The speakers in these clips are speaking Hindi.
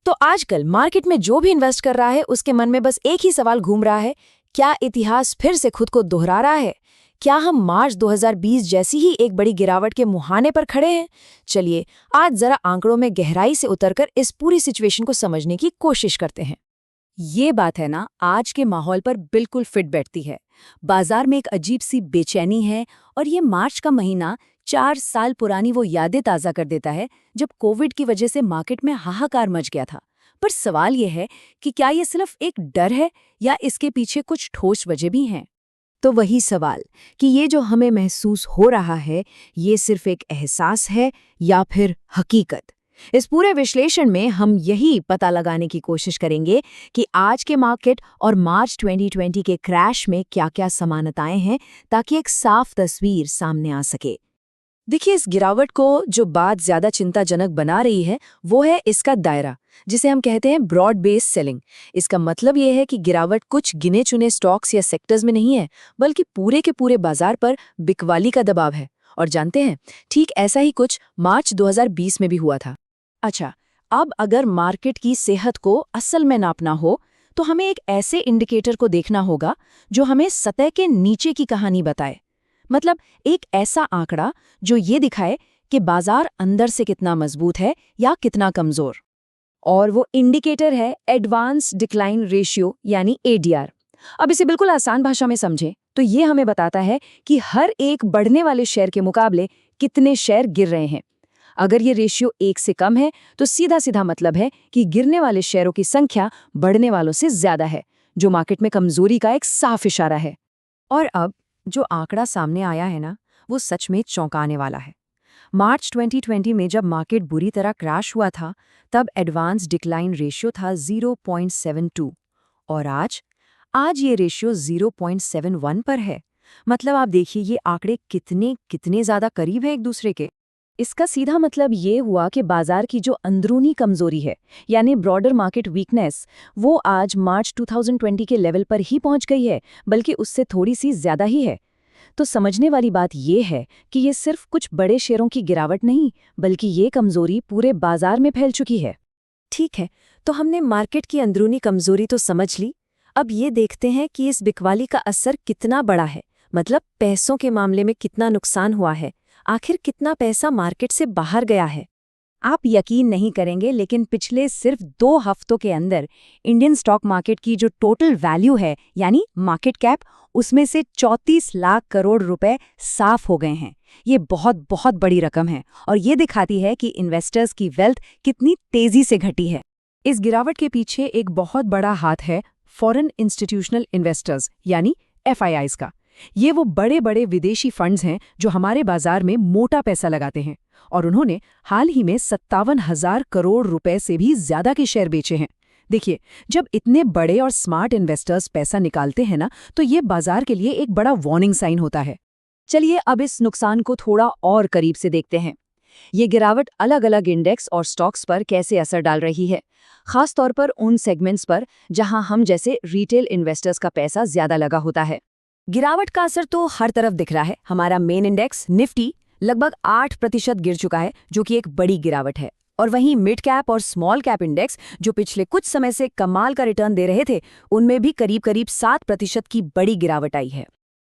तो आजकल मार्केट में जो भी इन्वेस्ट कर रहा है उसके मन में बस एक ही सवाल घूम रहा है। क्या इतिहास फिर से खुद को दोहरा रहा है? क्या हम मार्च 2020 जैसी ही एक बड़ी गिरावट के मुहाने पर खड़े हैं? चलिए आज जरा आंकड़ों में गहराई से उतरकर इस पूरी सिचुएशन को समझने की कोशिश करते हैं। ये बात है ना, आज के माहौल पर बिल्कुल फिट बैठती है। बाजार में एक अजीब सी बेचैनी है और ये मार्च का महीना 4 साल पुरानी वो यादें ताज़ा कर देता है जब कोविड की वजह से मार्केट में हाहाकार मच गया था। पर सवाल ये है कि क्या ये सिर्फ एक डर है या इसके पीछे कुछ ठोस वजह भी हैं? तो वही सवाल कि ये जो हमें महसूस हो रहा है, ये सिर्फ एक एहसास है या फिर हकीकत? इस पूरे विश्लेषण में हम यही पता लगाने की कोशिश करेंगे कि आज के मार्केट और मार्च 2020 के क्रैश में क्या-क्या समानताएं हैं, ताकि एक साफ तस्वीर सामने आ सके। देखिए, इस गिरावट को जो बात ज्यादा चिंताजनक बना रही है वो है इसका दायरा, जिसे हम कहते हैं ब्रॉड बेस सेलिंग। इसका मतलब ये है कि गिरावट कुछ गिने चुने स्टॉक्स या सेक्टर्स में नहीं है, बल्कि पूरे के पूरे बाजार पर बिकवाली का दबाव है। और जानते हैं, ठीक ऐसा ही कुछ मार्च 2020 में भी हुआ था। अच्छा, अब अगर मार्केट की सेहत को असल में नापना हो तो हमें एक ऐसे इंडिकेटर को देखना होगा जो हमें सतह के नीचे की कहानी बताए। मतलब एक ऐसा आंकड़ा जो ये दिखाए कि बाजार अंदर से कितना मजबूत है या कितना कमजोर। और वो इंडिकेटर है एडवांस डिक्लाइन रेशियो यानी एडीआर। अब इसे बिल्कुल आसान भाषा में समझें तो ये हमें बताता है कि हर एक बढ़ने वाले शेयर के मुकाबले कितने शेयर गिर रहे हैं। अगर ये रेशियो 1 से कम है तो सीधा सीधा मतलब है कि गिरने वाले शेयरों की संख्या बढ़ने वालों से ज्यादा है, जो मार्केट में कमजोरी का एक साफ इशारा है। और अब जो आंकड़ा सामने आया है ना, वो सच में चौंकाने वाला है। मार्च 2020 में जब मार्केट बुरी तरह क्रैश हुआ था, तब एडवांस डिक्लाइन रेशियो था 0.72 और आज ये रेशियो 0.71 पर है। मतलब आप देखिए ये आंकड़े कितने ज्यादा करीब है एक दूसरे के। इसका सीधा मतलब ये हुआ कि बाजार की जो अंदरूनी कमजोरी है, यानी ब्रॉडर मार्केट वीकनेस, वो आज मार्च 2020 के लेवल पर ही पहुंच गई है, बल्कि उससे थोड़ी सी ज्यादा ही है। तो समझने वाली बात ये है कि ये सिर्फ कुछ बड़े शेयरों की गिरावट नहीं, बल्कि ये कमजोरी पूरे बाजार में फैल चुकी है। ठीक है, तो हमने मार्केट की अंदरूनी कमजोरी तो समझ ली। अब ये देखते हैं कि इस बिकवाली का असर कितना बड़ा है। मतलब पैसों के मामले में कितना नुकसान हुआ है, आखिर कितना पैसा मार्केट से बाहर गया है। आप यकीन नहीं करेंगे, लेकिन पिछले सिर्फ 2 हफ्तों के अंदर इंडियन स्टॉक मार्केट की जो टोटल वैल्यू है, यानी मार्केट कैप, उसमें से 34 लाख करोड़ रुपए साफ हो गए हैं। ये बहुत बहुत बड़ी रकम है और ये दिखाती है कि इन्वेस्टर्स की वेल्थ कितनी तेजी से घटी है। इस गिरावट के पीछे एक बहुत बड़ा हाथ है फॉरेन इंस्टीट्यूशनल इन्वेस्टर्स यानी FIIs का। ये वो बड़े बड़े विदेशी फंड्स हैं जो हमारे बाजार में मोटा पैसा लगाते हैं, और उन्होंने हाल ही में 57,000 करोड़ रुपए से भी ज्यादा के शेयर बेचे हैं। देखिए, जब इतने बड़े और स्मार्ट इन्वेस्टर्स पैसा निकालते हैं ना, तो ये बाजार के लिए एक बड़ा वार्निंग साइन होता है। चलिए अब इस नुकसान को थोड़ा और करीब से देखते हैं। ये गिरावट अलग अलग इंडेक्स और स्टॉक्स पर कैसे असर डाल रही है, खास तौर पर उन सेगमेंट्स पर जहां हम जैसे रिटेल इन्वेस्टर्स का पैसा ज्यादा लगा होता है। गिरावट का असर तो हर तरफ दिख रहा है। हमारा मेन इंडेक्स निफ्टी लगभग 8% गिर चुका है, जो कि एक बड़ी गिरावट है। और वहीं मिड कैप और स्मॉल कैप इंडेक्स, जो पिछले कुछ समय से कमाल का रिटर्न दे रहे थे, उनमें भी करीब 7% की बड़ी गिरावट आई है।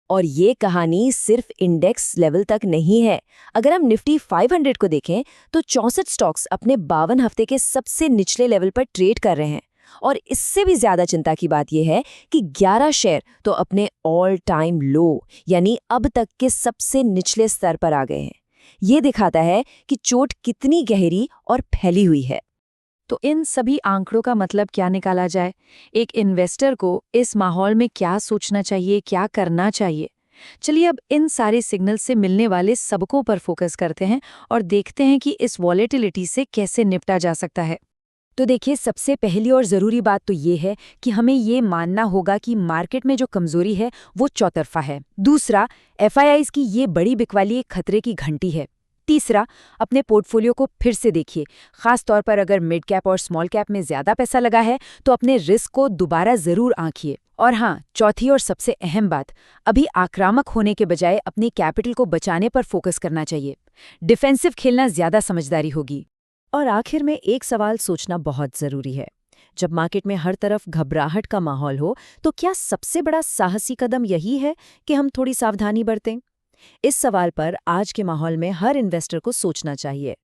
और ये कहानी सिर्फ इंडेक्स लेवल तक नहीं है। अगर हम निफ्टी 500 को देखें तो 64 स्टॉक्स अपने 52 हफ्ते के सबसे निचले लेवल पर ट्रेड कर रहे हैं। और इससे भी ज्यादा चिंता की बात यह है कि 11 शेयर तो अपने ऑल टाइम लो यानी अब तक के सबसे निचले स्तर पर आ गए हैं। ये दिखाता है कि चोट कितनी गहरी और फैली हुई है। तो इन सभी आंकड़ों का मतलब क्या निकाला जाए? एक इन्वेस्टर को इस माहौल में क्या सोचना चाहिए, क्या करना चाहिए? चलिए अब इन सारे सिग्नल से मिलने वाले सबकों पर फोकस करते हैं और देखते हैं कि इस वॉलेटिलिटी से कैसे निपटा जा सकता है। तो देखिए, सबसे पहली और ज़रूरी बात तो ये है कि हमें ये मानना होगा कि मार्केट में जो कमज़ोरी है वो चौतरफा है। दूसरा, FIIs की ये बड़ी बिकवाली एक खतरे की घंटी है। तीसरा, अपने पोर्टफोलियो को फिर से देखिए, खास तौर पर अगर मिड कैप और स्मॉल कैप में ज़्यादा पैसा लगा है तो अपने रिस्क को दोबारा ज़रूर आंकिए। और हाँ, चौथी और सबसे अहम बात, अभी आक्रामक होने के बजाय अपनी कैपिटल को बचाने पर फोकस करना चाहिए। डिफेंसिव खेलना ज़्यादा समझदारी होगी। और आखिर में एक सवाल सोचना बहुत जरूरी है। जब मार्केट में हर तरफ घबराहट का माहौल हो, तो क्या सबसे बड़ा साहसी कदम यही है कि हम थोड़ी सावधानी बरतें? इस सवाल पर आज के माहौल में हर इन्वेस्टर को सोचना चाहिए।